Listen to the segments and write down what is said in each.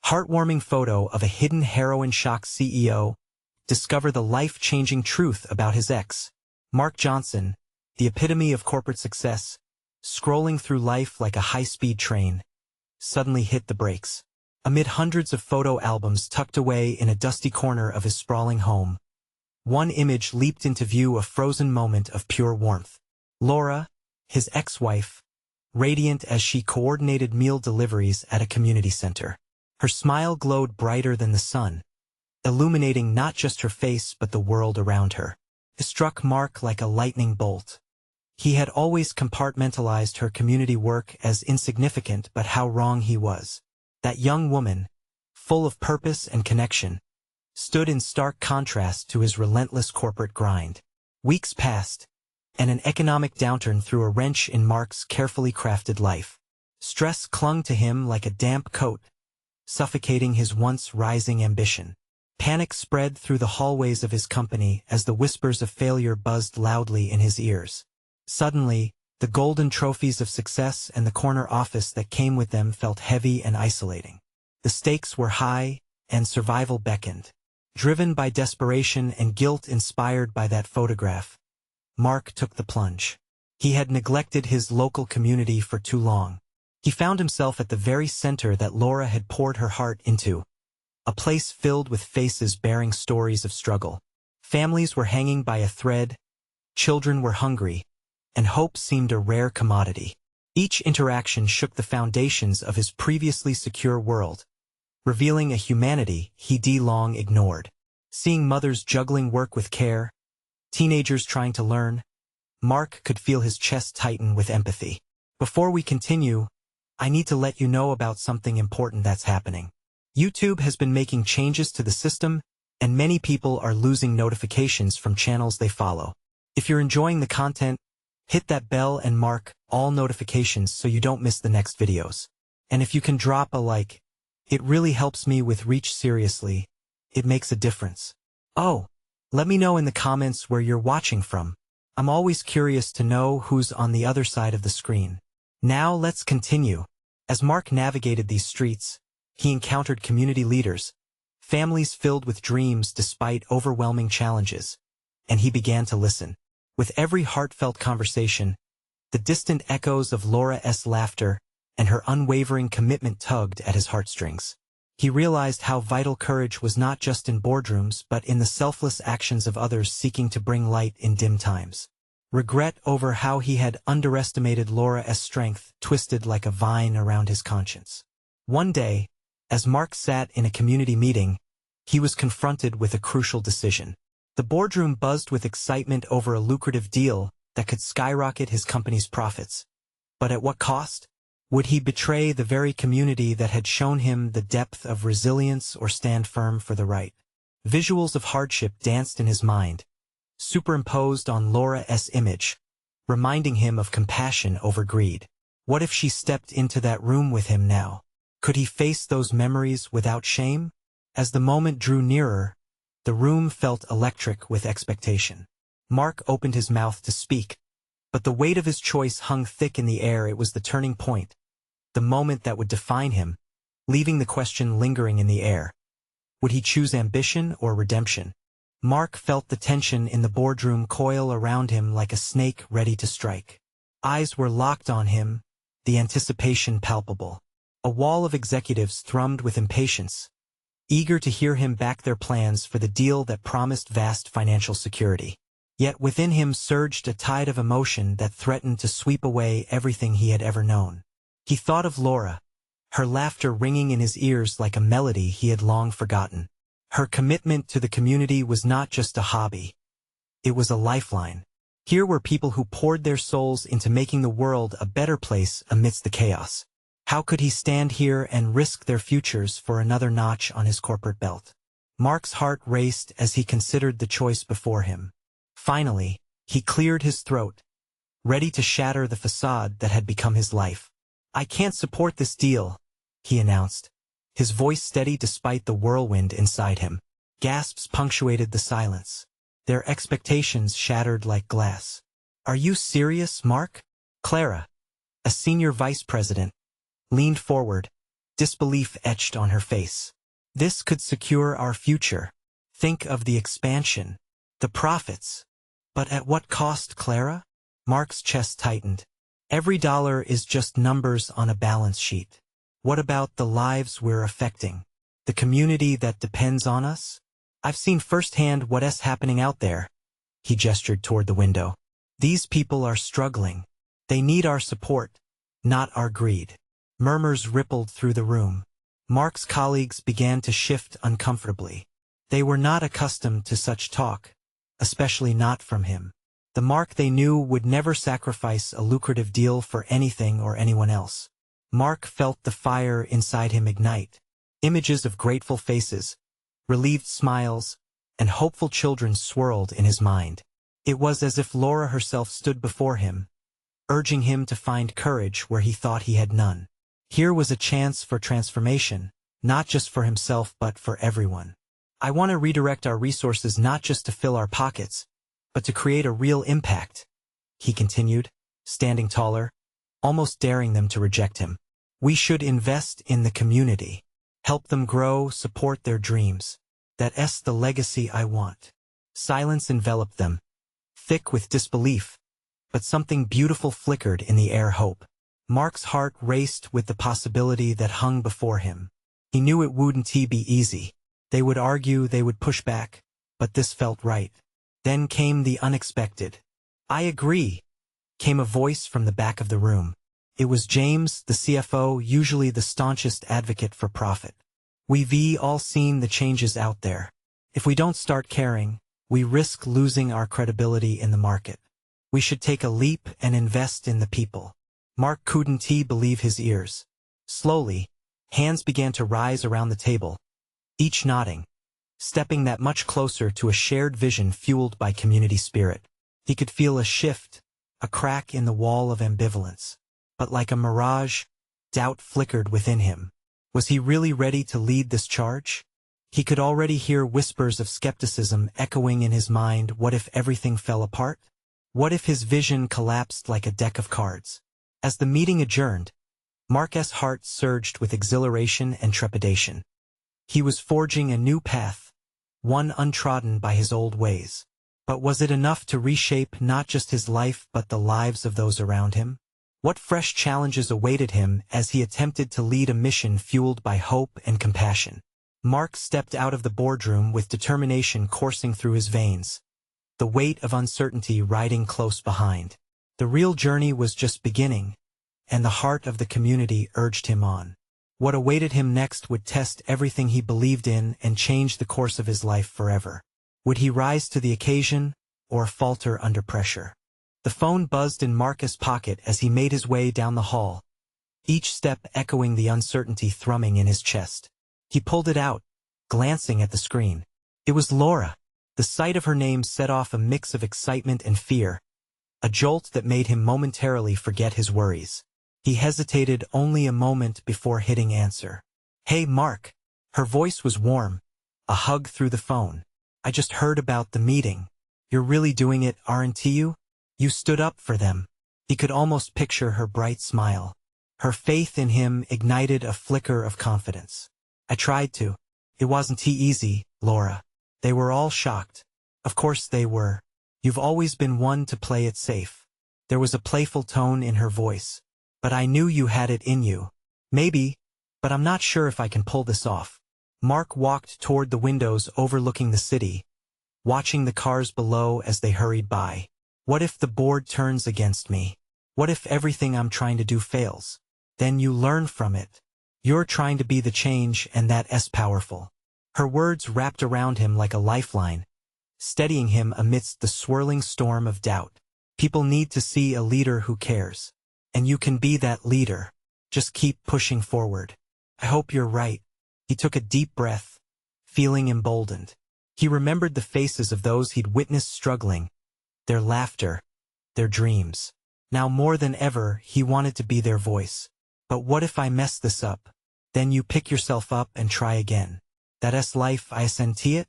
Heartwarming photo of a hidden heroin shock CEO, discover the life-changing truth about his ex. Mark Johnson, the epitome of corporate success, scrolling through life like a high-speed train, suddenly hit the brakes. Amid hundreds of photo albums tucked away in a dusty corner of his sprawling home, one image leaped into view, a frozen moment of pure warmth. Laura, his ex-wife, radiant as she coordinated meal deliveries at a community center. Her smile glowed brighter than the sun, illuminating not just her face but the world around her. It struck Mark like a lightning bolt. He had always compartmentalized her community work as insignificant, but how wrong he was. That young woman, full of purpose and connection, stood in stark contrast to his relentless corporate grind. Weeks passed, and an economic downturn threw a wrench in Mark's carefully crafted life. Stress clung to him like a damp coat, suffocating his once rising ambition. Panic spread through the hallways of his company as the whispers of failure buzzed loudly in his ears. Suddenly, the golden trophies of success and the corner office that came with them felt heavy and isolating. The stakes were high, and survival beckoned. Driven by desperation and guilt inspired by that photograph, Mark took the plunge. He had neglected his local community for too long. He found himself at the very center that Laura had poured her heart into, a place filled with faces bearing stories of struggle. Families were hanging by a thread, children were hungry, and hope seemed a rare commodity. Each interaction shook the foundations of his previously secure world, revealing a humanity he'd long ignored. Seeing mothers juggling work with care, teenagers trying to learn, Mark could feel his chest tighten with empathy. Before we continue, I need to let you know about something important that's happening. YouTube has been making changes to the system, and many people are losing notifications from channels they follow. If you're enjoying the content, hit that bell and mark all notifications so you don't miss the next videos. And if you can drop a like, it really helps me with reach. Seriously, it makes a difference. Oh, let me know in the comments where you're watching from. I'm always curious to know who's on the other side of the screen. Now let's continue. As Mark navigated these streets, he encountered community leaders, families filled with dreams despite overwhelming challenges, and he began to listen. With every heartfelt conversation, the distant echoes of Laura's laughter and her unwavering commitment tugged at his heartstrings. He realized how vital courage was not just in boardrooms but in the selfless actions of others seeking to bring light in dim times. Regret over how he had underestimated Laura's strength twisted like a vine around his conscience. One day, as Mark sat in a community meeting, he was confronted with a crucial decision. The boardroom buzzed with excitement over a lucrative deal that could skyrocket his company's profits. But at what cost? Would he betray the very community that had shown him the depth of resilience or stand firm for the right? Visuals of hardship danced in his mind, superimposed on Laura's image, reminding him of compassion over greed. What if she stepped into that room with him now? Could he face those memories without shame? As the moment drew nearer, the room felt electric with expectation. Mark opened his mouth to speak, but the weight of his choice hung thick in the air. It was the turning point, the moment that would define him, leaving the question lingering in the air. Would he choose ambition or redemption? Mark felt the tension in the boardroom coil around him like a snake ready to strike. Eyes were locked on him, the anticipation palpable. A wall of executives thrummed with impatience, eager to hear him back their plans for the deal that promised vast financial security. Yet within him surged a tide of emotion that threatened to sweep away everything he had ever known. He thought of Laura, her laughter ringing in his ears like a melody he had long forgotten. Her commitment to the community was not just a hobby. It was a lifeline. Here were people who poured their souls into making the world a better place amidst the chaos. How could he stand here and risk their futures for another notch on his corporate belt? Mark's heart raced as he considered the choice before him. Finally, he cleared his throat, ready to shatter the facade that had become his life. "I can't support this deal," he announced, his voice steady despite the whirlwind inside him. Gasps punctuated the silence, their expectations shattered like glass. "Are you serious, Mark?" Clara, a senior vice president, leaned forward, disbelief etched on her face. This could secure our future. Think of the expansion, the profits. But at what cost, Clara? Mark's chest tightened. Every dollar is just numbers on a balance sheet. What about the lives we're affecting? The community that depends on us? I've seen firsthand what's happening out there. He gestured toward the window. These people are struggling. They need our support, not our greed. Murmurs rippled through the room. Mark's colleagues began to shift uncomfortably. They were not accustomed to such talk, especially not from him. The Mark they knew would never sacrifice a lucrative deal for anything or anyone else. Mark felt the fire inside him ignite. Images of grateful faces, relieved smiles, and hopeful children swirled in his mind. It was as if Laura herself stood before him, urging him to find courage where he thought he had none. Here was a chance for transformation, not just for himself but for everyone. I want to redirect our resources not just to fill our pockets, but to create a real impact, he continued, standing taller, almost daring them to reject him. We should invest in the community, help them grow, support their dreams. That's the legacy I want. Silence enveloped them, thick with disbelief, but something beautiful flickered in the air. Hope. Mark's heart raced with the possibility that hung before him. He knew it wouldn't be easy. They would argue, they would push back, but this felt right. Then came the unexpected. I agree, came a voice from the back of the room. It was James, the CFO, usually the staunchest advocate for profit. We've all seen the changes out there. If we don't start caring, we risk losing our credibility in the market. We should take a leap and invest in the people. Mark couldn't believe his ears. Slowly, hands began to rise around the table, each nodding, stepping that much closer to a shared vision fueled by community spirit. He could feel a shift, a crack in the wall of ambivalence. But like a mirage, doubt flickered within him. Was he really ready to lead this charge? He could already hear whispers of skepticism echoing in his mind. What if everything fell apart? What if his vision collapsed like a deck of cards? As the meeting adjourned, Mark's heart surged with exhilaration and trepidation. He was forging a new path, one untrodden by his old ways. But was it enough to reshape not just his life but the lives of those around him? What fresh challenges awaited him as he attempted to lead a mission fueled by hope and compassion? Mark stepped out of the boardroom with determination coursing through his veins, the weight of uncertainty riding close behind. The real journey was just beginning, and the heart of the community urged him on. What awaited him next would test everything he believed in and change the course of his life forever. Would he rise to the occasion, or falter under pressure? The phone buzzed in Mark's pocket as he made his way down the hall, each step echoing the uncertainty thrumming in his chest. He pulled it out, glancing at the screen. It was Laura. The sight of her name set off a mix of excitement and fear, a jolt that made him momentarily forget his worries. He hesitated only a moment before hitting answer. Hey, Mark. Her voice was warm, a hug through the phone. I just heard about the meeting. You're really doing it, aren't you? You stood up for them. He could almost picture her bright smile. Her faith in him ignited a flicker of confidence. I tried to. It wasn't easy, Laura. They were all shocked. Of course they were. You've always been one to play it safe. There was a playful tone in her voice. But I knew you had it in you. Maybe, but I'm not sure if I can pull this off. Mark walked toward the windows overlooking the city, watching the cars below as they hurried by. What if the board turns against me? What if everything I'm trying to do fails? Then you learn from it. You're trying to be the change, and that's powerful. Her words wrapped around him like a lifeline, steadying him amidst the swirling storm of doubt. People need to see a leader who cares. And you can be that leader. Just keep pushing forward. I hope you're right. He took a deep breath, feeling emboldened. He remembered the faces of those he'd witnessed struggling, their laughter, their dreams. Now more than ever, he wanted to be their voice. But what if I mess this up? Then you pick yourself up and try again. That's life, isn't it?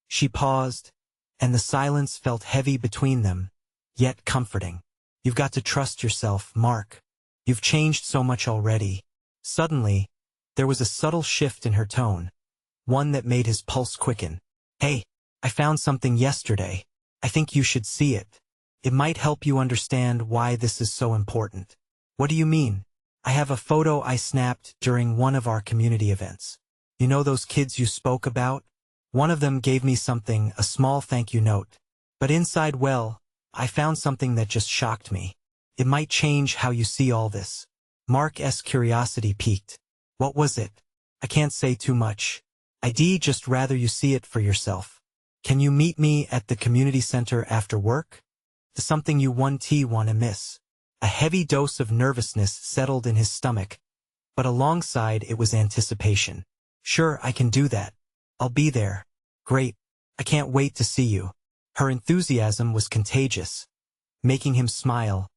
She paused, and the silence felt heavy between them, yet comforting. You've got to trust yourself, Mark. You've changed so much already. Suddenly, There was a subtle shift in her tone, one that made his pulse quicken. Hey, I found something yesterday. I think you should see it. It might help you understand why this is so important. What do you mean? I have a photo I snapped during one of our community events. You know those kids you spoke about? One of them gave me something, a small thank you note. But inside, well, I found something that just shocked me. It might change how you see all this. Mark's curiosity piqued. What was it? I can't say too much. I'd just rather you see it for yourself. Can you meet me at the community center after work? There's something you wanna miss. A heavy dose of nervousness settled in his stomach, but alongside it was anticipation. Sure, I can do that. I'll be there. Great. I can't wait to see you. Her enthusiasm was contagious, making him smile,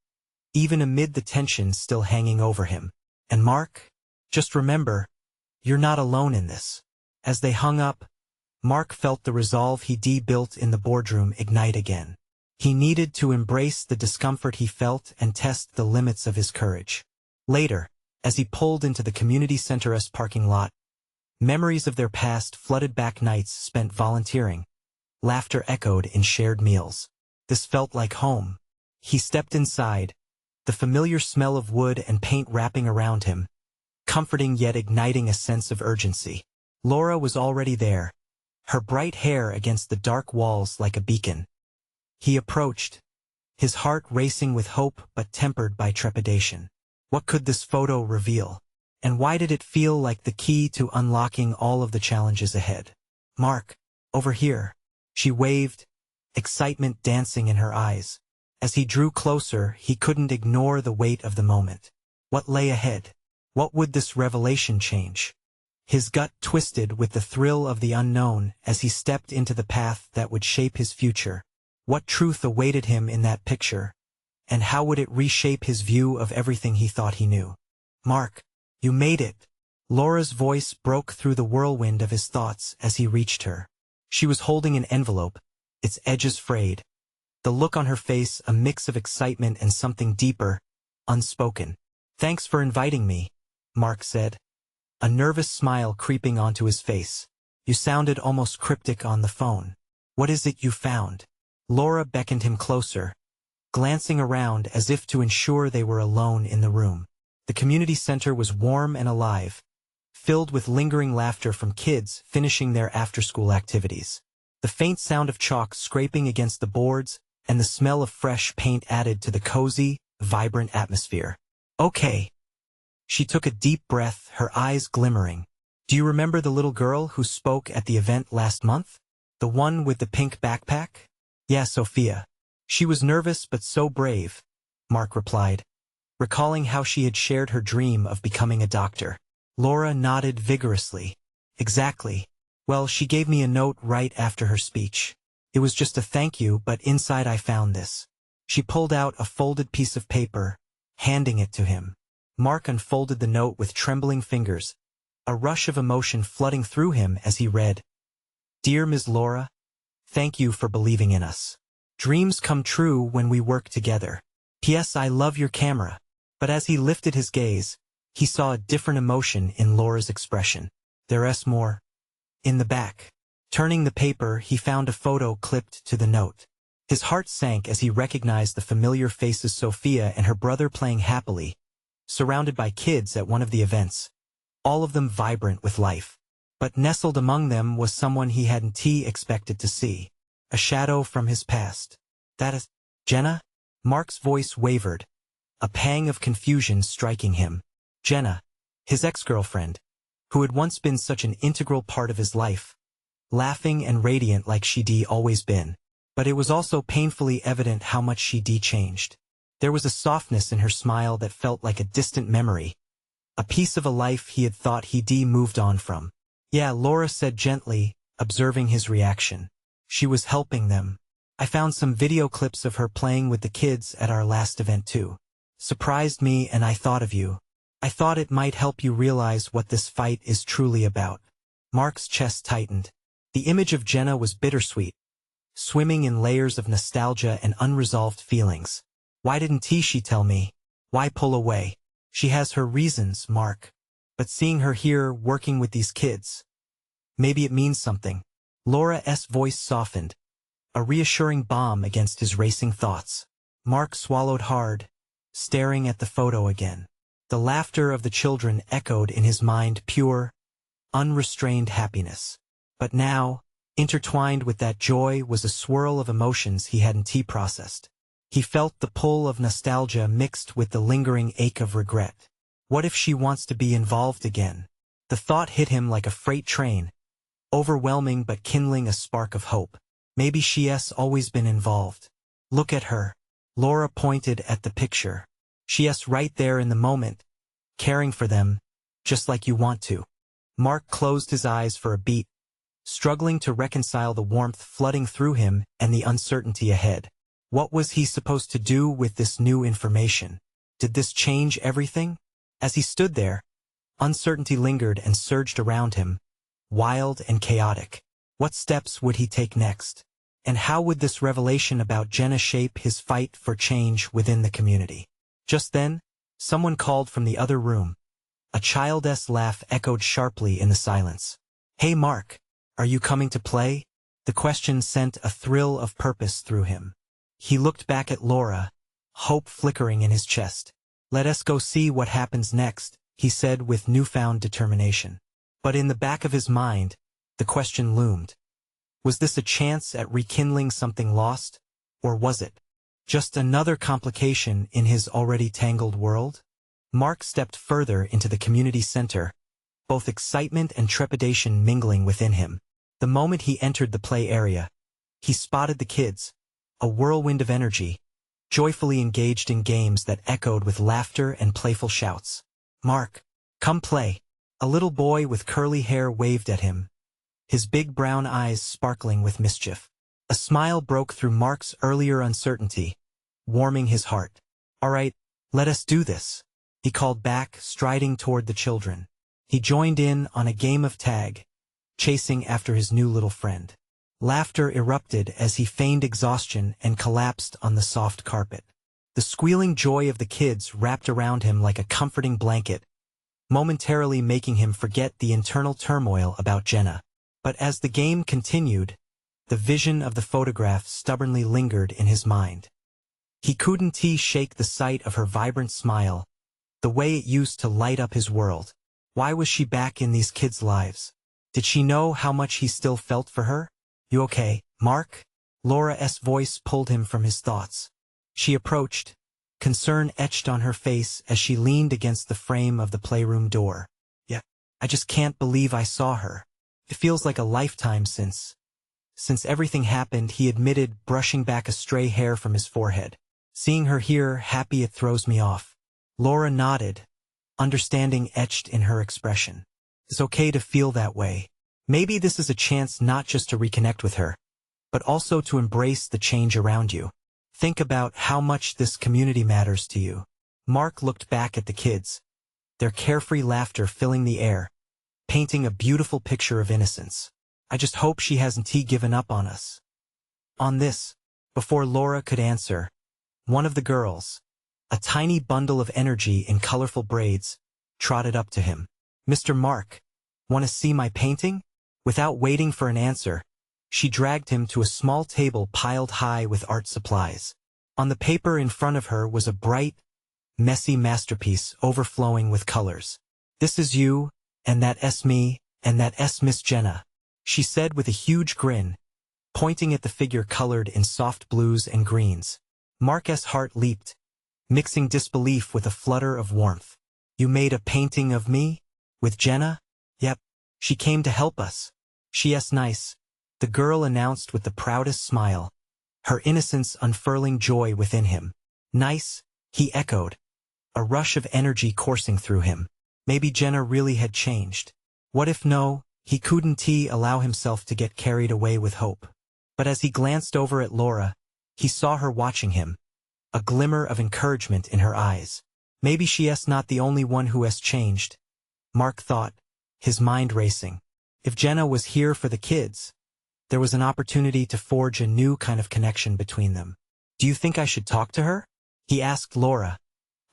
even amid the tension still hanging over him. And Mark? Just remember, you're not alone in this. As they hung up, Mark felt the resolve he'd built in the boardroom ignite again. He needed to embrace the discomfort he felt and test the limits of his courage. Later, as he pulled into the community center's parking lot, memories of their past flooded back, nights spent volunteering. Laughter echoed in shared meals. This felt like home. He stepped inside, the familiar smell of wood and paint wrapping around him, comforting yet igniting a sense of urgency. Laura was already there, her bright hair against the dark walls like a beacon. He approached, his heart racing with hope but tempered by trepidation. What could this photo reveal? And why did it feel like the key to unlocking all of the challenges ahead? Mark, over here. She waved, excitement dancing in her eyes. As he drew closer, he couldn't ignore the weight of the moment. What lay ahead? What would this revelation change? His gut twisted with the thrill of the unknown as he stepped into the path that would shape his future. What truth awaited him in that picture? And how would it reshape his view of everything he thought he knew? Mark, you made it. Laura's voice broke through the whirlwind of his thoughts as he reached her. She was holding an envelope, its edges frayed. The look on her face a mix of excitement and something deeper, unspoken. Thanks for inviting me, Mark said, a nervous smile creeping onto his face. You sounded almost cryptic on the phone. What is it you found? Laura beckoned him closer, glancing around as if to ensure they were alone in the room. The community center was warm and alive, filled with lingering laughter from kids finishing their after-school activities. The faint sound of chalk scraping against the boards and the smell of fresh paint added to the cozy, vibrant atmosphere. Okay. She took a deep breath, her eyes glimmering. Do you remember the little girl who spoke at the event last month? The one with the pink backpack? Yeah, Sophia. She was nervous but so brave, Mark replied, recalling how she had shared her dream of becoming a doctor. Laura nodded vigorously. Exactly. Well, she gave me a note right after her speech. It was just a thank you, but inside I found this. She pulled out a folded piece of paper, handing it to him. Mark unfolded the note with trembling fingers, a rush of emotion flooding through him as he read. Dear Ms. Laura, thank you for believing in us. Dreams come true when we work together. P.S. I love your camera. But as he lifted his gaze, he saw a different emotion in Laura's expression. There's more. In the back. Turning the paper, he found a photo clipped to the note. His heart sank as he recognized the familiar faces Sophia and her brother playing happily, surrounded by kids at one of the events, all of them vibrant with life. But nestled among them was someone he hadn't expected to see, a shadow from his past. That is Jenna? Mark's voice wavered, a pang of confusion striking him. Jenna, his ex-girlfriend, who had once been such an integral part of his life, laughing and radiant like she'd always been. But it was also painfully evident how much she'd changed. There was a softness in her smile that felt like a distant memory, a piece of a life he had thought he'd moved on from. Yeah, Laura said gently, observing his reaction. She was helping them. I found some video clips of her playing with the kids at our last event too. Surprised me and I thought of you. I thought it might help you realize what this fight is truly about. Mark's chest tightened. The image of Jenna was bittersweet, swimming in layers of nostalgia and unresolved feelings. Why didn't she tell me? Why pull away? She has her reasons, Mark. But seeing her here working with these kids, maybe it means something. Laura's voice softened, a reassuring balm against his racing thoughts. Mark swallowed hard, staring at the photo again. The laughter of the children echoed in his mind, pure, unrestrained happiness. But now, intertwined with that joy was a swirl of emotions he hadn't processed. He felt the pull of nostalgia mixed with the lingering ache of regret. What if she wants to be involved again? The thought hit him like a freight train, overwhelming but kindling a spark of hope. Maybe she's always been involved. Look at her. Laura pointed at the picture. She's right there in the moment, caring for them, just like you want to. Mark closed his eyes for a beat, struggling to reconcile the warmth flooding through him and the uncertainty ahead. What was he supposed to do with this new information? Did this change everything? As he stood there, uncertainty lingered and surged around him, wild and chaotic. What steps would he take next? And how would this revelation about Jenna shape his fight for change within the community? Just then, someone called from the other room. A child's laugh echoed sharply in the silence. "Hey Mark, are you coming to play?" The question sent a thrill of purpose through him. He looked back at Laura, hope flickering in his chest. "Let us go see what happens next," he said with newfound determination. But in the back of his mind, the question loomed. Was this a chance at rekindling something lost? Or was it just another complication in his already tangled world? Mark stepped further into the community center, both excitement and trepidation mingling within him. The moment he entered the play area, he spotted the kids, a whirlwind of energy, joyfully engaged in games that echoed with laughter and playful shouts. "Mark, come play." A little boy with curly hair waved at him, his big brown eyes sparkling with mischief. A smile broke through Mark's earlier uncertainty, warming his heart. "All right, let us do this," he called back, striding toward the children. He joined in on a game of tag, chasing after his new little friend. Laughter erupted as he feigned exhaustion and collapsed on the soft carpet. The squealing joy of the kids wrapped around him like a comforting blanket, momentarily making him forget the internal turmoil about Jenna. But as the game continued, the vision of the photograph stubbornly lingered in his mind. He couldn't shake the sight of her vibrant smile, the way it used to light up his world. Why was she back in these kids' lives? Did she know how much he still felt for her? "You okay, Mark?" Laura's voice pulled him from his thoughts. She approached, concern etched on her face as she leaned against the frame of the playroom door. "Yeah, I just can't believe I saw her. It feels like a lifetime since everything happened," he admitted, brushing back a stray hair from his forehead. "Seeing her here, happy, it throws me off." Laura nodded, understanding etched in her expression. "It's okay to feel that way. Maybe this is a chance not just to reconnect with her, but also to embrace the change around you. Think about how much this community matters to you." Mark looked back at the kids, their carefree laughter filling the air, painting a beautiful picture of innocence. "I just hope she hasn't given up on us." On this, before Laura could answer, one of the girls, a tiny bundle of energy in colorful braids, trotted up to him. "Mr. Mark, want to see my painting?" Without waiting for an answer, she dragged him to a small table piled high with art supplies. On the paper in front of her was a bright, messy masterpiece overflowing with colors. "This is you, and that's me, and that's Miss Jenna," she said with a huge grin, pointing at the figure colored in soft blues and greens. Mark's heart leaped, mixing disbelief with a flutter of warmth. "You made a painting of me? With Jenna?" "Yep. She came to help us. She's nice," the girl announced with the proudest smile, her innocence unfurling joy within him. "Nice?" he echoed, a rush of energy coursing through him. Maybe Jenna really had changed. What if no? He couldn't allow himself to get carried away with hope. But as he glanced over at Laura, he saw her watching him, a glimmer of encouragement in her eyes. Maybe she's not the only one who has changed, Mark thought, his mind racing. If Jenna was here for the kids, there was an opportunity to forge a new kind of connection between them. "Do you think I should talk to her?" he asked Laura,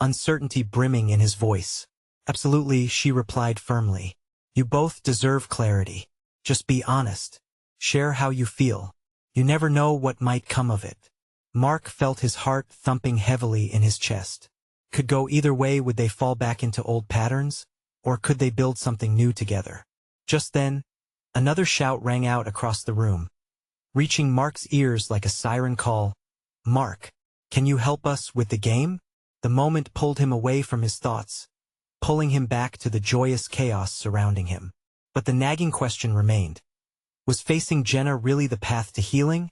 uncertainty brimming in his voice. Absolutely, she replied firmly. You both deserve clarity. Just be honest. Share how you feel. You never know what might come of it. Mark felt his heart thumping heavily in his chest. Could go either way. Would they fall back into old patterns? Or could they build something new together? Just then, another shout rang out across the room, reaching Mark's ears like a siren call. Mark, can you help us with the game? The moment pulled him away from his thoughts, pulling him back to the joyous chaos surrounding him. But the nagging question remained. Was facing Jenna really the path to healing,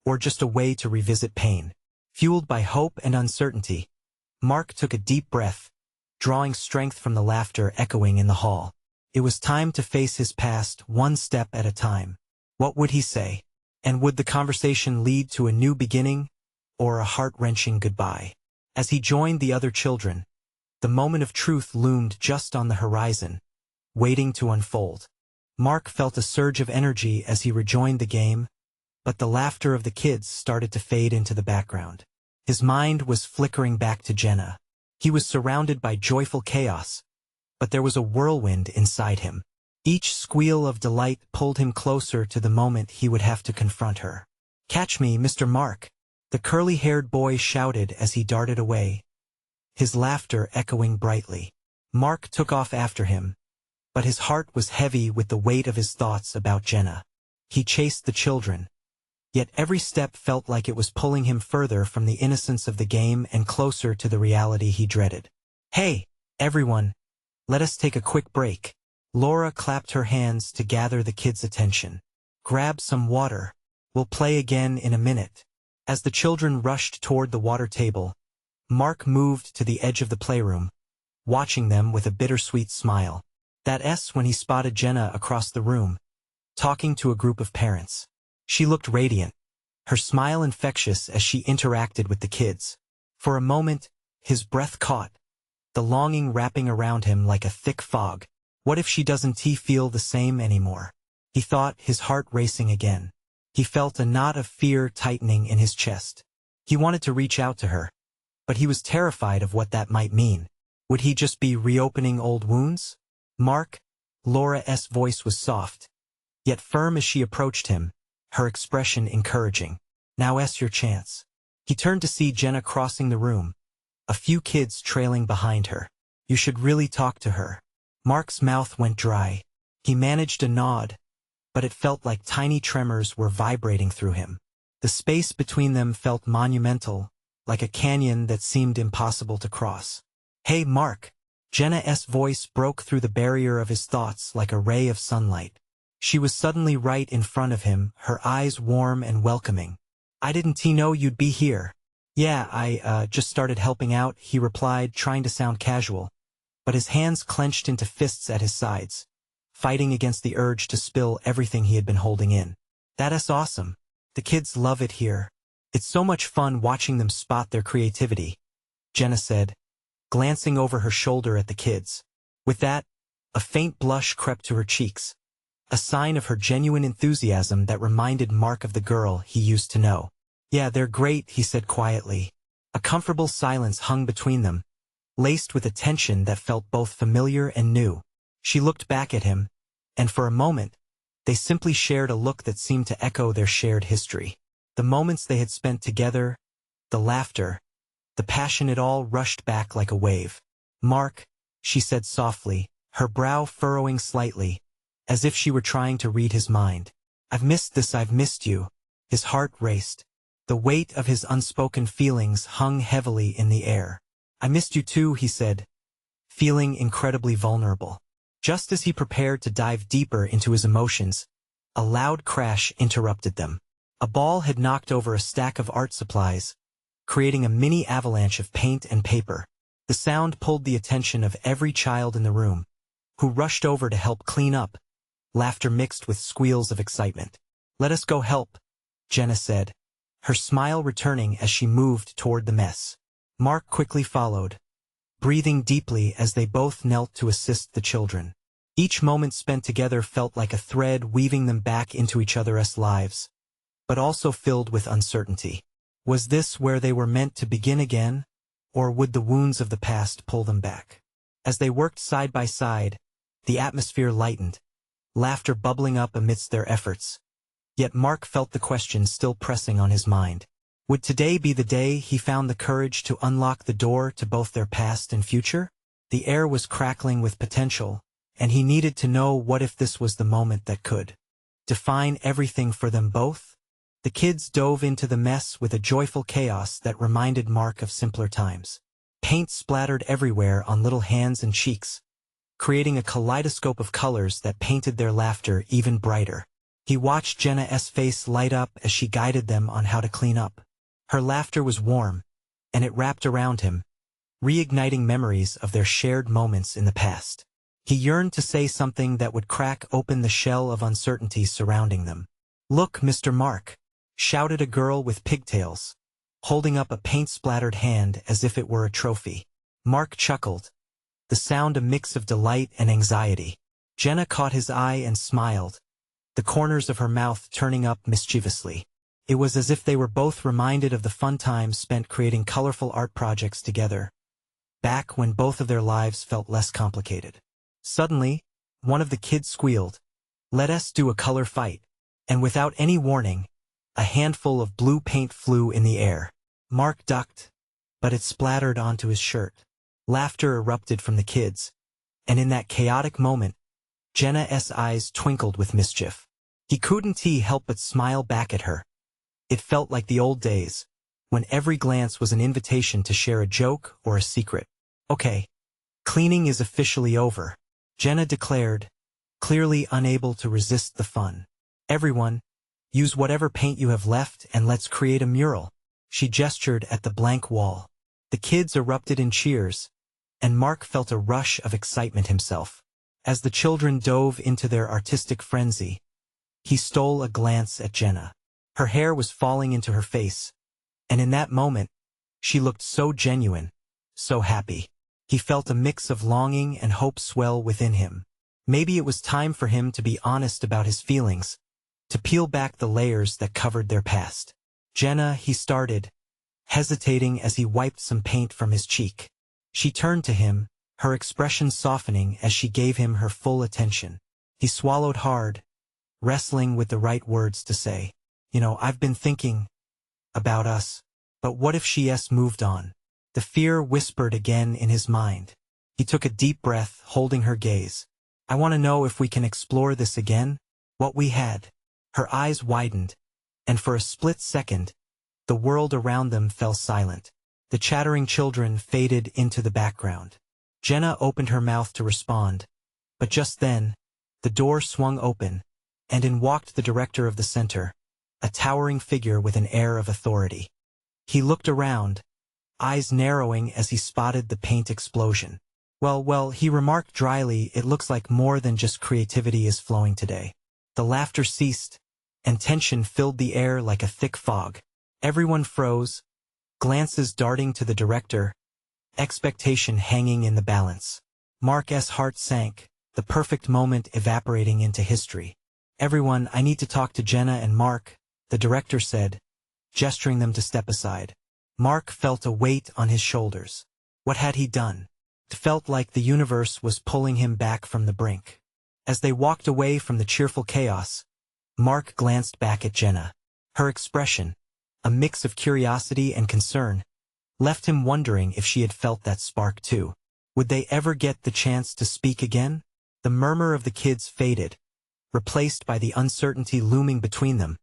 or just a way to revisit pain? Fueled by hope and uncertainty, Mark took a deep breath, drawing strength from the laughter echoing in the hall. It was time to face his past one step at a time. What would he say? And would the conversation lead to a new beginning, or a heart-wrenching goodbye? As he joined the other children, the moment of truth loomed just on the horizon, waiting to unfold. Mark felt a surge of energy as he rejoined the game, but the laughter of the kids started to fade into the background. His mind was flickering back to Jenna. He was surrounded by joyful chaos, but there was a whirlwind inside him. Each squeal of delight pulled him closer to the moment he would have to confront her. "Catch me, Mr. Mark," the curly-haired boy shouted as he darted away, his laughter echoing brightly. Mark took off after him, but his heart was heavy with the weight of his thoughts about Jenna. He chased the children, yet every step felt like it was pulling him further from the innocence of the game and closer to the reality he dreaded. "Hey, everyone, let us take a quick break." Laura clapped her hands to gather the kids' attention. "Grab some water. We'll play again in a minute." As the children rushed toward the water table, Mark moved to the edge of the playroom, watching them with a bittersweet smile. That's when he spotted Jenna across the room, talking to a group of parents. She looked radiant, her smile infectious as she interacted with the kids. For a moment, his breath caught, the longing wrapping around him like a thick fog. What if she doesn't feel the same anymore? He thought, his heart racing again. He felt a knot of fear tightening in his chest. He wanted to reach out to her, but he was terrified of what that might mean. Would he just be reopening old wounds? "Mark," Laura's voice was soft, yet firm as she approached him, her expression encouraging. "Now's your chance." He turned to see Jenna crossing the room, a few kids trailing behind her. "You should really talk to her." Mark's mouth went dry. He managed a nod, but it felt like tiny tremors were vibrating through him. The space between them felt monumental, like a canyon that seemed impossible to cross. "Hey, Mark." Jenna's voice broke through the barrier of his thoughts like a ray of sunlight. She was suddenly right in front of him, her eyes warm and welcoming. "I didn't know you'd be here." "Yeah, I just started helping out," he replied, trying to sound casual, but his hands clenched into fists at his sides, fighting against the urge to spill everything he had been holding in. "That's awesome. The kids love it here. It's so much fun watching them spot their creativity," Jenna said, glancing over her shoulder at the kids. With that, a faint blush crept to her cheeks, a sign of her genuine enthusiasm that reminded Mark of the girl he used to know. "Yeah, they're great," he said quietly. A comfortable silence hung between them, laced with a tension that felt both familiar and new. She looked back at him, and for a moment, they simply shared a look that seemed to echo their shared history. The moments they had spent together, the laughter, the passion, it all rushed back like a wave. "Mark," she said softly, her brow furrowing slightly, as if she were trying to read his mind. "I've missed this, I've missed you." His heart raced. The weight of his unspoken feelings hung heavily in the air. "I missed you too," he said, feeling incredibly vulnerable. Just as he prepared to dive deeper into his emotions, a loud crash interrupted them. A ball had knocked over a stack of art supplies, creating a mini avalanche of paint and paper. The sound pulled the attention of every child in the room, who rushed over to help clean up, laughter mixed with squeals of excitement. "Let us go help," Jenna said, her smile returning as she moved toward the mess. Mark quickly followed, breathing deeply as they both knelt to assist the children. Each moment spent together felt like a thread weaving them back into each other's lives, but also filled with uncertainty. Was this where they were meant to begin again, or would the wounds of the past pull them back? As they worked side by side, the atmosphere lightened, laughter bubbling up amidst their efforts. Yet Mark felt the question still pressing on his mind. Would today be the day he found the courage to unlock the door to both their past and future? The air was crackling with potential, and he needed to know what if this was the moment that could define everything for them both. The kids dove into the mess with a joyful chaos that reminded Mark of simpler times. Paint splattered everywhere on little hands and cheeks, creating a kaleidoscope of colors that painted their laughter even brighter. He watched Jenna's face light up as she guided them on how to clean up. Her laughter was warm, and it wrapped around him, reigniting memories of their shared moments in the past. He yearned to say something that would crack open the shell of uncertainty surrounding them. "Look, Mr. Mark," shouted a girl with pigtails, holding up a paint-splattered hand as if it were a trophy. Mark chuckled, the sound a mix of delight and anxiety. Jenna caught his eye and smiled, the corners of her mouth turning up mischievously. It was as if they were both reminded of the fun times spent creating colorful art projects together, back when both of their lives felt less complicated. Suddenly, one of the kids squealed, "Let us do a color fight." And without any warning, a handful of blue paint flew in the air. Mark ducked, but it splattered onto his shirt. Laughter erupted from the kids, and in that chaotic moment, Jenna's eyes twinkled with mischief. He couldn't help but smile back at her. It felt like the old days, when every glance was an invitation to share a joke or a secret. "Okay, cleaning is officially over," Jenna declared, clearly unable to resist the fun. "Everyone, use whatever paint you have left and let's create a mural." She gestured at the blank wall. The kids erupted in cheers, and Mark felt a rush of excitement himself. As the children dove into their artistic frenzy, he stole a glance at Jenna. Her hair was falling into her face, and in that moment, she looked so genuine, so happy. He felt a mix of longing and hope swell within him. Maybe it was time for him to be honest about his feelings, to peel back the layers that covered their past. "Jenna," he started, hesitating as he wiped some paint from his cheek. She turned to him, her expression softening as she gave him her full attention. He swallowed hard, wrestling with the right words to say. "I've been thinking about us, but what if she's moved on?" The fear whispered again in his mind. He took a deep breath, holding her gaze. "I want to know if we can explore this again, what we had." Her eyes widened, and for a split second, the world around them fell silent. The chattering children faded into the background. Jenna opened her mouth to respond, but just then, the door swung open, and in walked the director of the center, a towering figure with an air of authority. He looked around, eyes narrowing as he spotted the paint explosion. Well, he remarked dryly, "It looks like more than just creativity is flowing today." The laughter ceased, and tension filled the air like a thick fog. Everyone froze, glances darting to the director, expectation hanging in the balance. Mark's heart sank, the perfect moment evaporating into history. "Everyone, I need to talk to Jenna and Mark," the director said, gesturing them to step aside. Mark felt a weight on his shoulders. What had he done? It felt like the universe was pulling him back from the brink. As they walked away from the cheerful chaos, Mark glanced back at Jenna. Her expression, a mix of curiosity and concern, left him wondering if she had felt that spark too. Would they ever get the chance to speak again? The murmur of the kids faded, replaced by the uncertainty looming between them,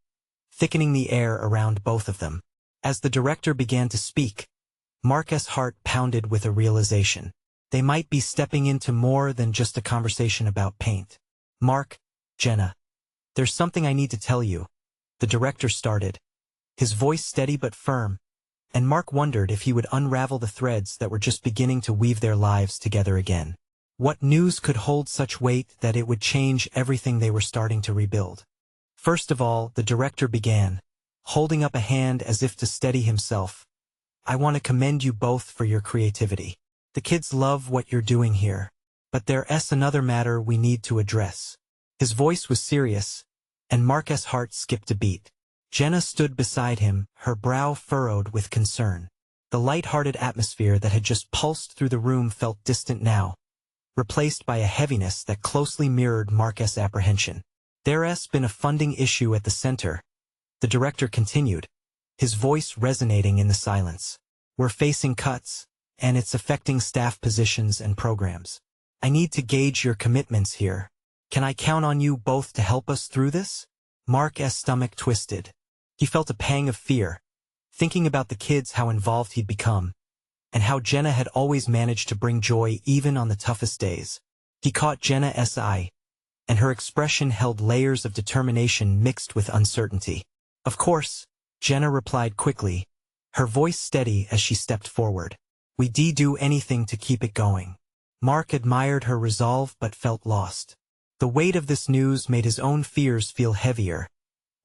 thickening the air around both of them. As the director began to speak, Mark's heart pounded with a realization. They might be stepping into more than just a conversation about paint. "Mark, Jenna, there's something I need to tell you," the director started, his voice steady but firm, and Mark wondered if he would unravel the threads that were just beginning to weave their lives together again. What news could hold such weight that it would change everything they were starting to rebuild? First of all, the director began, holding up a hand as if to steady himself. "I want to commend you both for your creativity. The kids love what you're doing here, but there's another matter we need to address." His voice was serious, and Mark's heart skipped a beat. Jenna stood beside him, her brow furrowed with concern. The light-hearted atmosphere that had just pulsed through the room felt distant now, replaced by a heaviness that closely mirrored Mark's apprehension. There's been a funding issue at the center, the director continued, his voice resonating in the silence. We're facing cuts, and it's affecting staff positions and programs. I need to gauge your commitments here. Can I count on you both to help us through this? Mark's stomach twisted. He felt a pang of fear, thinking about the kids, how involved he'd become, and how Jenna had always managed to bring joy even on the toughest days. He caught Jenna's eye, and her expression held layers of determination mixed with uncertainty. Of course, Jenna replied quickly, her voice steady as she stepped forward. We'd do anything to keep it going. Mark admired her resolve but felt lost. The weight of this news made his own fears feel heavier,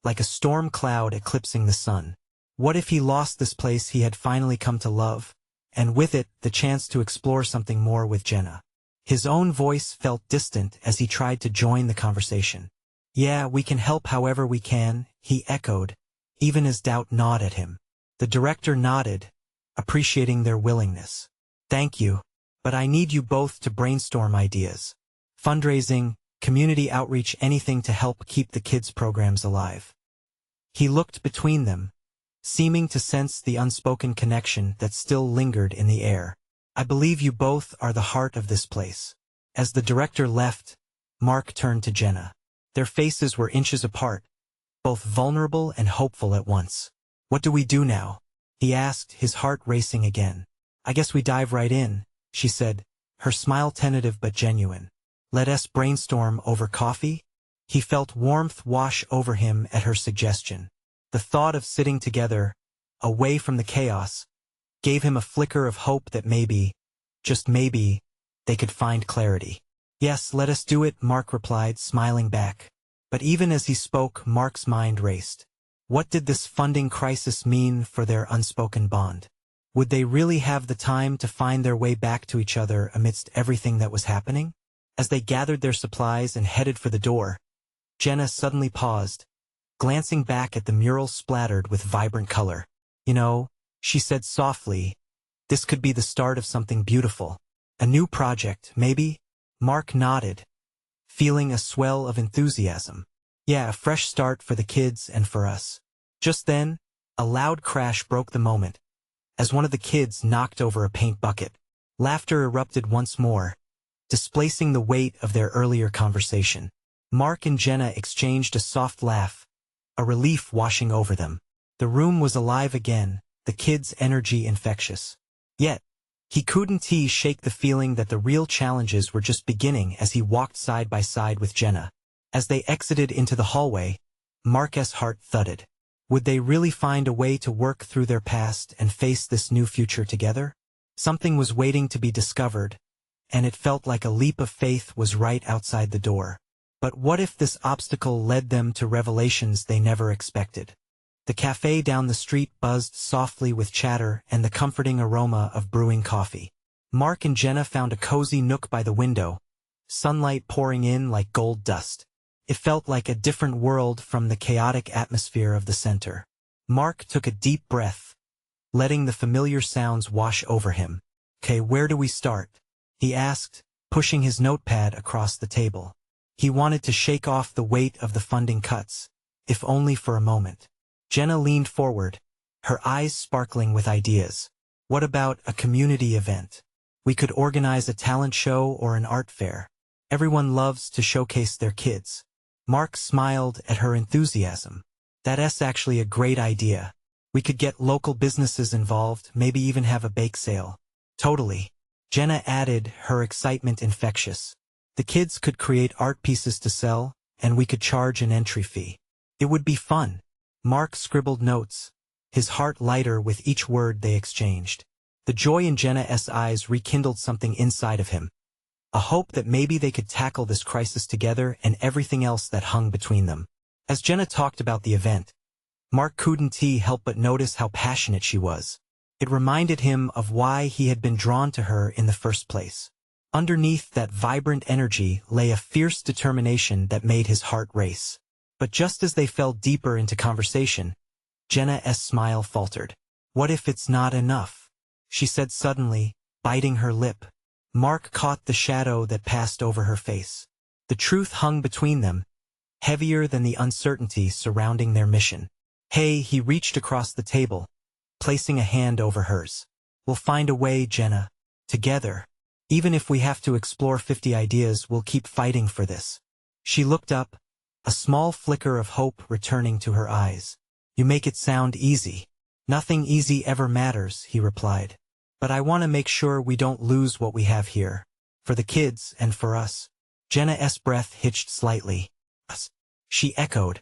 like a storm cloud eclipsing the sun. What if he lost this place he had finally come to love, and with it, the chance to explore something more with Jenna? His own voice felt distant as he tried to join the conversation. Yeah, we can help however we can, he echoed, even as doubt gnawed at him. The director nodded, appreciating their willingness. Thank you, but I need you both to brainstorm ideas. Fundraising, community outreach, anything to help keep the kids' programs alive. He looked between them, seeming to sense the unspoken connection that still lingered in the air. I believe you both are the heart of this place. As the director left, Mark turned to Jenna. Their faces were inches apart, both vulnerable and hopeful at once. What do we do now? He asked, his heart racing again. I guess we dive right in, she said, her smile tentative but genuine. Let us brainstorm over coffee? He felt warmth wash over him at her suggestion. The thought of sitting together, away from the chaos, gave him a flicker of hope that maybe, just maybe, they could find clarity. Yes, let us do it, Mark replied, smiling back. But even as he spoke, Mark's mind raced. What did this funding crisis mean for their unspoken bond? Would they really have the time to find their way back to each other amidst everything that was happening? As they gathered their supplies and headed for the door, Jenna suddenly paused, glancing back at the mural splattered with vibrant color. You know, she said softly, this could be the start of something beautiful. A new project, maybe? Mark nodded, feeling a swell of enthusiasm. Yeah, a fresh start for the kids and for us. Just then, a loud crash broke the moment, as one of the kids knocked over a paint bucket. Laughter erupted once more, displacing the weight of their earlier conversation. Mark and Jenna exchanged a soft laugh, a relief washing over them. The room was alive again, the kids' energy infectious. Yet, he couldn't shake the feeling that the real challenges were just beginning as he walked side by side with Jenna. As they exited into the hallway, Mark's heart thudded. Would they really find a way to work through their past and face this new future together? Something was waiting to be discovered, and it felt like a leap of faith was right outside the door. But what if this obstacle led them to revelations they never expected? The cafe down the street buzzed softly with chatter and the comforting aroma of brewing coffee. Mark and Jenna found a cozy nook by the window, sunlight pouring in like gold dust. It felt like a different world from the chaotic atmosphere of the center. Mark took a deep breath, letting the familiar sounds wash over him. Okay, where do we start? He asked, pushing his notepad across the table. He wanted to shake off the weight of the funding cuts, if only for a moment. Jenna leaned forward, her eyes sparkling with ideas. What about a community event? We could organize a talent show or an art fair. Everyone loves to showcase their kids. Mark smiled at her enthusiasm. That's actually a great idea. We could get local businesses involved, maybe even have a bake sale. Totally. Jenna added, her excitement infectious. The kids could create art pieces to sell, and we could charge an entry fee. It would be fun. Mark scribbled notes, his heart lighter with each word they exchanged. The joy in Jenna's eyes rekindled something inside of him. A hope that maybe they could tackle this crisis together and everything else that hung between them. As Jenna talked about the event, Mark couldn't help but notice how passionate she was. It reminded him of why he had been drawn to her in the first place. Underneath that vibrant energy lay a fierce determination that made his heart race. But just as they fell deeper into conversation, Jenna's smile faltered. What if it's not enough? She said suddenly, biting her lip. Mark caught the shadow that passed over her face. The truth hung between them, heavier than the uncertainty surrounding their mission. Hey, he reached across the table, placing a hand over hers. We'll find a way, Jenna. Together. Even if we have to explore 50 ideas, we'll keep fighting for this. She looked up, a small flicker of hope returning to her eyes. You make it sound easy. Nothing easy ever matters, he replied. But I want to make sure we don't lose what we have here. For the kids and for us. Jenna's breath hitched slightly. Us. She echoed,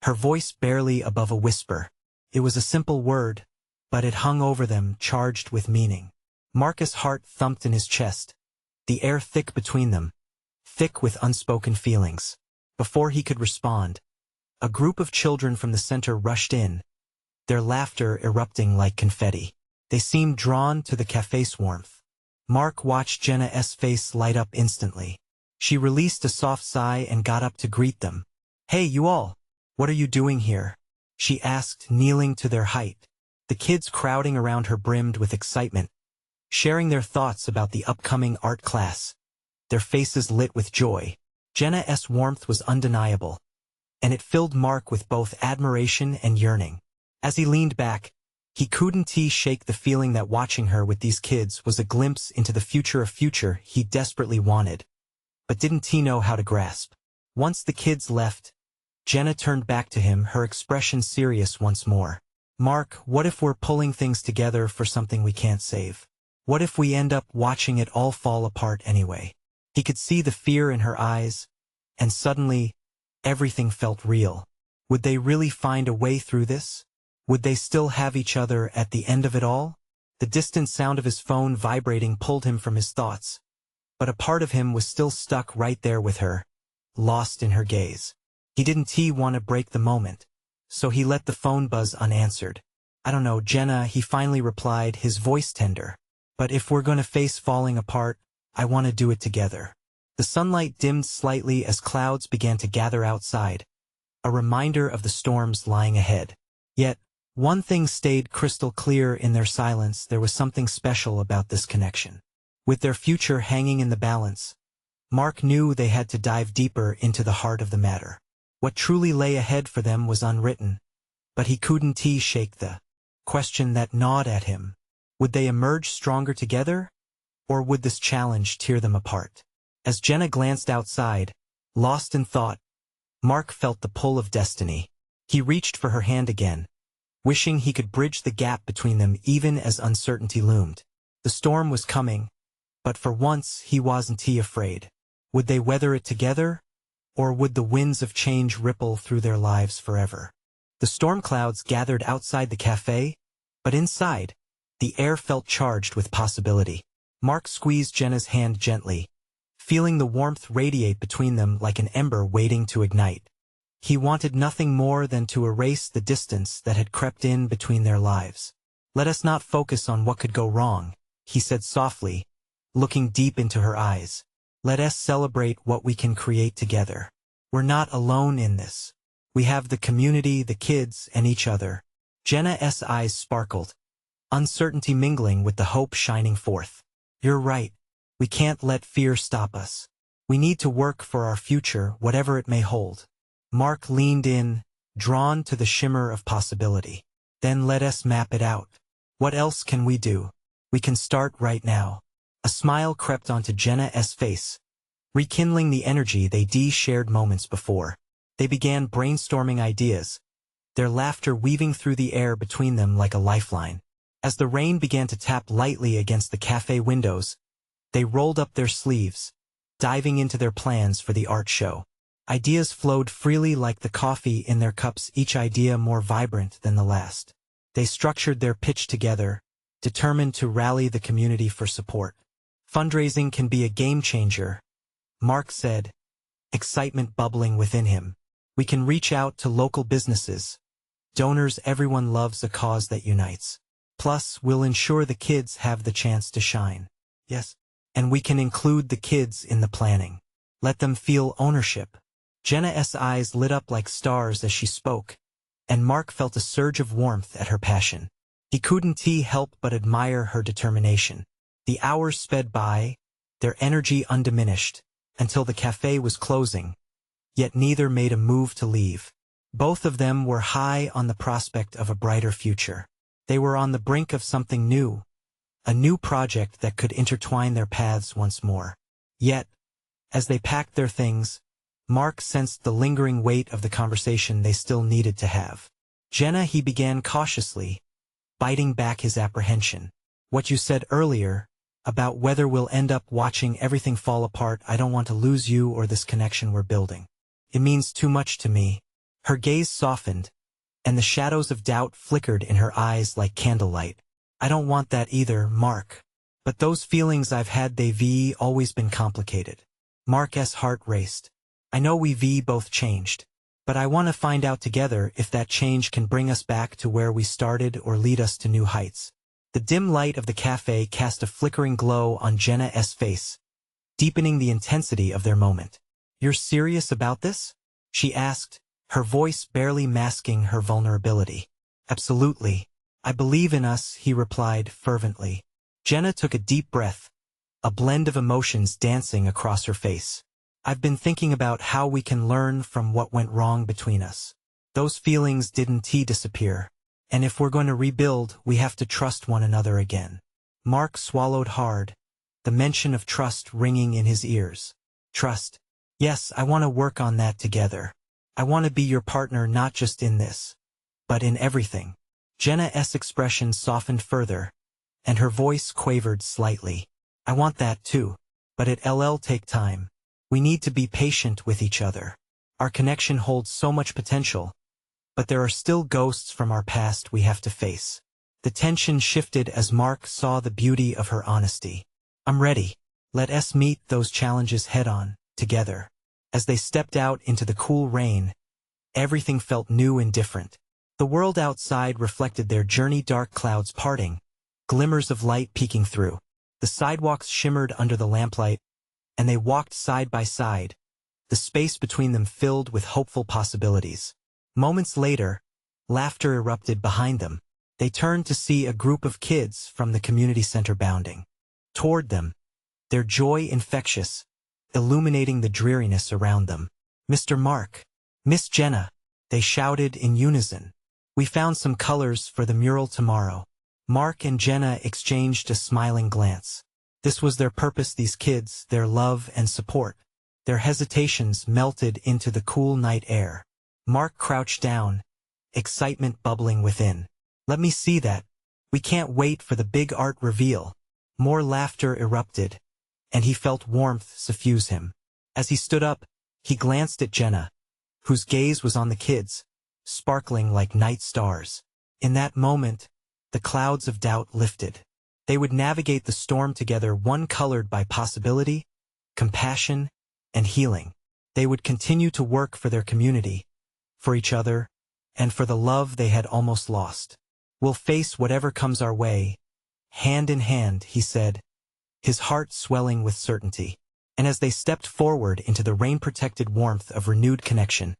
her voice barely above a whisper. It was a simple word, but it hung over them, charged with meaning. Marcus' heart thumped in his chest, the air thick between them, thick with unspoken feelings. Before he could respond, a group of children from the center rushed in, their laughter erupting like confetti. They seemed drawn to the cafe's warmth. Mark watched Jenna's face light up instantly. She released a soft sigh and got up to greet them. Hey, you all! What are you doing here? She asked, kneeling to their height. The kids crowding around her brimmed with excitement, sharing their thoughts about the upcoming art class, their faces lit with joy. Jenna's warmth was undeniable, and it filled Mark with both admiration and yearning. As he leaned back, he couldn't shake the feeling that watching her with these kids was a glimpse into the future he desperately wanted, but didn't know how to grasp. Once the kids left, Jenna turned back to him, her expression serious once more. Mark, what if we're pulling things together for something we can't save? What if we end up watching it all fall apart anyway? He could see the fear in her eyes, and suddenly, everything felt real. Would they really find a way through this? Would they still have each other at the end of it all? The distant sound of his phone vibrating pulled him from his thoughts, but a part of him was still stuck right there with her, lost in her gaze. He didn't want to break the moment, so he let the phone buzz unanswered. I don't know, Jenna, he finally replied, his voice tender. But if we're gonna face falling apart, I want to do it together. The sunlight dimmed slightly as clouds began to gather outside, a reminder of the storms lying ahead. Yet, one thing stayed crystal clear in their silence: there was something special about this connection. With their future hanging in the balance, Mark knew they had to dive deeper into the heart of the matter. What truly lay ahead for them was unwritten, but he couldn't shake the question that gnawed at him. Would they emerge stronger together, or would this challenge tear them apart? As Jenna glanced outside, lost in thought, Mark felt the pull of destiny. He reached for her hand again, wishing he could bridge the gap between them even as uncertainty loomed. The storm was coming, but for once he wasn't afraid. Would they weather it together, or would the winds of change ripple through their lives forever? The storm clouds gathered outside the cafe, but inside, the air felt charged with possibility. Mark squeezed Jenna's hand gently, feeling the warmth radiate between them like an ember waiting to ignite. He wanted nothing more than to erase the distance that had crept in between their lives. Let us not focus on what could go wrong, he said softly, looking deep into her eyes. Let us celebrate what we can create together. We're not alone in this. We have the community, the kids, and each other. Jenna's eyes sparkled, uncertainty mingling with the hope shining forth. You're right. We can't let fear stop us. We need to work for our future, whatever it may hold. Mark leaned in, drawn to the shimmer of possibility. Then let us map it out. What else can we do? We can start right now. A smile crept onto Jenna's face, rekindling the energy they shared moments before. They began brainstorming ideas, their laughter weaving through the air between them like a lifeline. As the rain began to tap lightly against the cafe windows, they rolled up their sleeves, diving into their plans for the art show. Ideas flowed freely like the coffee in their cups, each idea more vibrant than the last. They structured their pitch together, determined to rally the community for support. Fundraising can be a game changer, Mark said, excitement bubbling within him. We can reach out to local businesses, donors. Everyone loves a cause that unites. Plus, we'll ensure the kids have the chance to shine. Yes. And we can include the kids in the planning. Let them feel ownership. Jenna's eyes lit up like stars as she spoke, and Mark felt a surge of warmth at her passion. He couldn't help but admire her determination. The hours sped by, their energy undiminished, until the cafe was closing, yet neither made a move to leave. Both of them were high on the prospect of a brighter future. They were on the brink of something new, a new project that could intertwine their paths once more. Yet, as they packed their things, Mark sensed the lingering weight of the conversation they still needed to have. "Jenna," he began cautiously, biting back his apprehension. "What you said earlier, about whether we'll end up watching everything fall apart, I don't want to lose you or this connection we're building. It means too much to me." Her gaze softened, and the shadows of doubt flickered in her eyes like candlelight. "I don't want that either, Mark. But those feelings I've had, they've always been complicated." Mark's heart raced. "I know we've both changed. But I want to find out together if that change can bring us back to where we started or lead us to new heights." The dim light of the cafe cast a flickering glow on Jenna's face, deepening the intensity of their moment. "You're serious about this?" she asked, her voice barely masking her vulnerability. "Absolutely. I believe in us," he replied fervently. Jenna took a deep breath, a blend of emotions dancing across her face. "I've been thinking about how we can learn from what went wrong between us. Those feelings didn't disappear. And if we're going to rebuild, we have to trust one another again." Mark swallowed hard, the mention of trust ringing in his ears. "Trust. Yes, I want to work on that together. I want to be your partner not just in this, but in everything." Jenna's expression softened further, and her voice quavered slightly. "I want that too. But it'll take time. We need to be patient with each other. Our connection holds so much potential, but there are still ghosts from our past we have to face." The tension shifted as Mark saw the beauty of her honesty. "I'm ready. Let us meet those challenges head-on, together." As they stepped out into the cool rain, everything felt new and different. The world outside reflected their journey, dark clouds parting, glimmers of light peeking through. The sidewalks shimmered under the lamplight, and they walked side by side, the space between them filled with hopeful possibilities. Moments later, laughter erupted behind them. They turned to see a group of kids from the community center bounding toward them, their joy infectious, illuminating the dreariness around them. "Mr. Mark, Miss Jenna," they shouted in unison. "We found some colors for the mural tomorrow." Mark and Jenna exchanged a smiling glance. This was their purpose, these kids, their love and support. Their hesitations melted into the cool night air. Mark crouched down, excitement bubbling within. "Let me see that. We can't wait for the big art reveal." More laughter erupted, and he felt warmth suffuse him. As he stood up, he glanced at Jenna, whose gaze was on the kids, sparkling like night stars. In that moment, the clouds of doubt lifted. They would navigate the storm together, one colored by possibility, compassion, and healing. They would continue to work for their community, for each other, and for the love they had almost lost. "We'll face whatever comes our way, hand in hand," he said, his heart swelling with certainty. And as they stepped forward into the rain-protected warmth of renewed connection,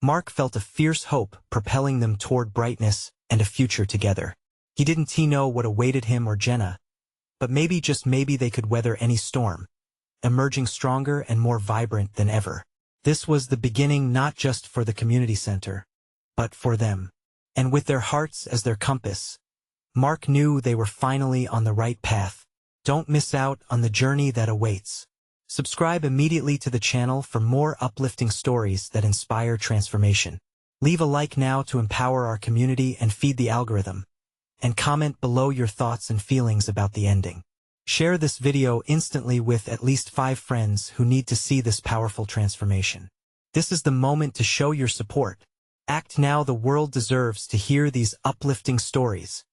Mark felt a fierce hope propelling them toward brightness and a future together. He didn't know what awaited him or Jenna, but maybe, just maybe, they could weather any storm, emerging stronger and more vibrant than ever. This was the beginning, not just for the community center, but for them. And with their hearts as their compass, Mark knew they were finally on the right path. Don't miss out on the journey that awaits. Subscribe immediately to the channel for more uplifting stories that inspire transformation. Leave a like now to empower our community and feed the algorithm. And comment below your thoughts and feelings about the ending. Share this video instantly with at least 5 friends who need to see this powerful transformation. This is the moment to show your support. Act now, the world deserves to hear these uplifting stories.